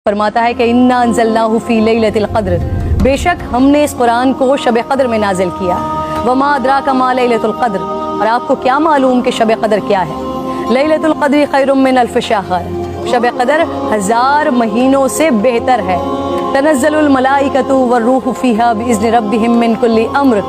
फरमाता है कि इन्ना अंज़लनाहु फी लैलतिल क़द्र, बेशक हमने इस कुरान को शब क़द्र में नाजिल किया। वमा अदराका मा लैलतुल क़द्र, और आपको क्या मालूम कि शब क़द्र क्या है। लैलतुल क़द्र खैरुम मिन अल्फ़ शहर, शब क़द्र 1000 महीनों से बेहतर है। तनज़्ज़लुल मलाइकतु वर्रूहु फ़ीहा बिइज़्नि रब्बिहिम मिन कुल्लि अम्र,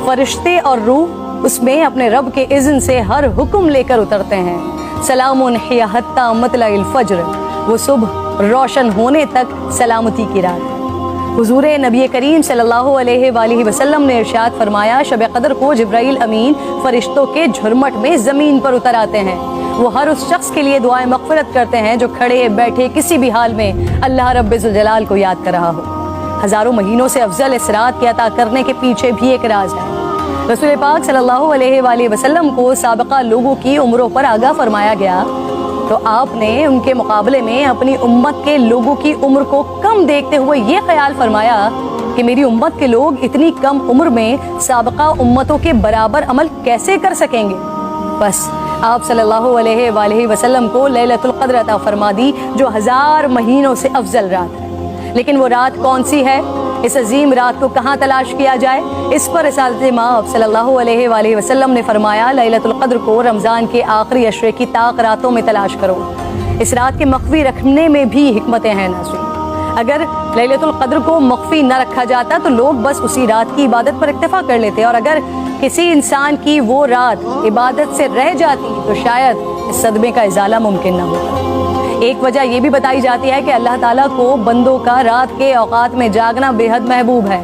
फरिश्ते और रूह उसमें अपने रब के इज़्न से हर हुक्म लेकर उतरते हैं। सलामुन हिया हत्ता मतलइल फ़ज्र, वो सुबह रोशन होने तक सलामती की रात। हुजूर नबी करीम सल्लल्लाहु अलैहि वसल्लम ने इरशाद फरमाया, शब क़द्र को जिब्राइल अमीन फरिश्तों के झुरमट में ज़मीन पर उतर आते हैं। वो हर उस शख्स के लिए दुआएं मग़फ़िरत करते हैं जो खड़े बैठे किसी भी हाल में अल्लाह रब्बुल जलाल को याद कर रहा हो। हज़ारों महीनों से अफजल इस रात के अता करने के पीछे भी एक राज है। रसूल पाक सल्लल्लाहु अलैहि वसल्लम को साबिक़ा लोगों की उम्रों पर आगाह फरमाया गया, तो आपने उनके मुकाबले में अपनी उम्मत के लोगों की उम्र को कम देखते हुए ये ख्याल फरमाया कि मेरी उम्मत के लोग इतनी कम उम्र में साबिक़ा उम्मतों के बराबर अमल कैसे कर सकेंगे। बस आप सल्लल्लाहु अलैहि वसल्लम को लैलतुल क़द्र अता फरमा दी, जो 1000 महीनों से अफजल रात है। लेकिन वो रात कौन सी है, इस अजीम रात को कहाँ तलाश किया जाए, इस पर रिसालत माब सल्लल्लाहु अलैहि वसल्लम ने फरमाया, लैलतुल क़द्र को रमज़ान के आखिरी अशरे की ताक रातों में तलाश करो। इस रात के मख्फी रखने में भी हिकमतें हैं नाज़रीन। अगर लैलतुल क़द्र को मख्फी न रखा जाता तो लोग बस उसी रात की इबादत पर इक्तफा कर लेते, और अगर किसी इंसान की वो रात इबादत से रह जाती तो शायद इस सदमे का इजाला मुमकिन न होता। एक वजह यह भी बताई जाती है कि अल्लाह ताला को बंदों का रात के औकात में जागना बेहद महबूब है।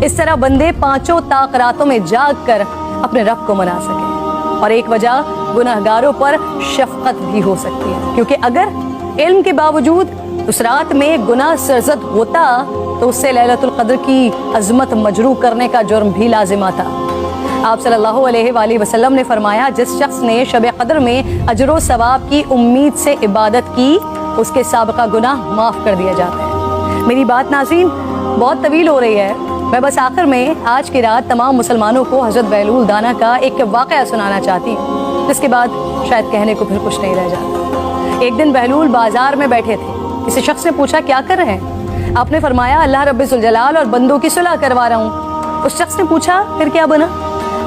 इस तरह बंदे 5 ताक रातों में जाग कर अपने रब को मना सकें। और एक वजह गुनहगारों पर शफकत भी हो सकती है, क्योंकि अगर इल्म के बावजूद उस रात में गुनाह सरजद होता तो उससे लैलतुल क़द्र की अजमत मजरू करने का जुर्म भी लाजिम आता। आप सल्लल्लाहु अलैहि वसल्लम ने फरमाया, जिस शख्स ने शब क़द्र में अजर व सवाब की उम्मीद से इबादत की, उसके साबिक़ा गुनाह माफ़ कर दिया जाता है। मेरी बात नाज़रीन बहुत तवील हो रही है, मैं बस आखिर में आज की रात तमाम मुसलमानों को हज़रत बहलूल दाना का एक वाक़या सुनाना चाहती हूँ, जिसके बाद शायद कहने को फिर कुछ नहीं रह जाता। एक दिन बहलूल बाजार में बैठे थे। किसी शख्स ने पूछा, क्या कर रहे हैं? आपने फरमाया, अल्लाह रब्बुल जलाल और बंदों की सुलह करवा रहा हूँ। उस शख्स ने पूछा, फिर क्या बना?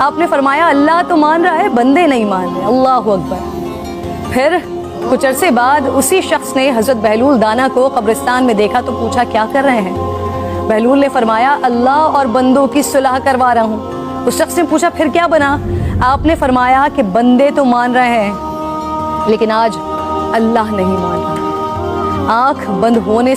आपने फरमाया, अल्लाह तो मान रहा है, बंदे नहीं मान रहे। अल्लाहु अकबर। फिर कुछ अरसे बाद उसी शख्स ने हज़रत बहलूल दाना को कब्रिस्तान में देखा तो पूछा, क्या कर रहे हैं? बहलूल ने फरमाया, अल्लाह और बंदों की सुलह करवा रहा हूँ। उस शख्स ने पूछा, फिर क्या बना? आपने फरमाया कि बंदे तो मान रहे हैं, लेकिन आज अल्लाह नहीं मान रहा। आँख बंद होने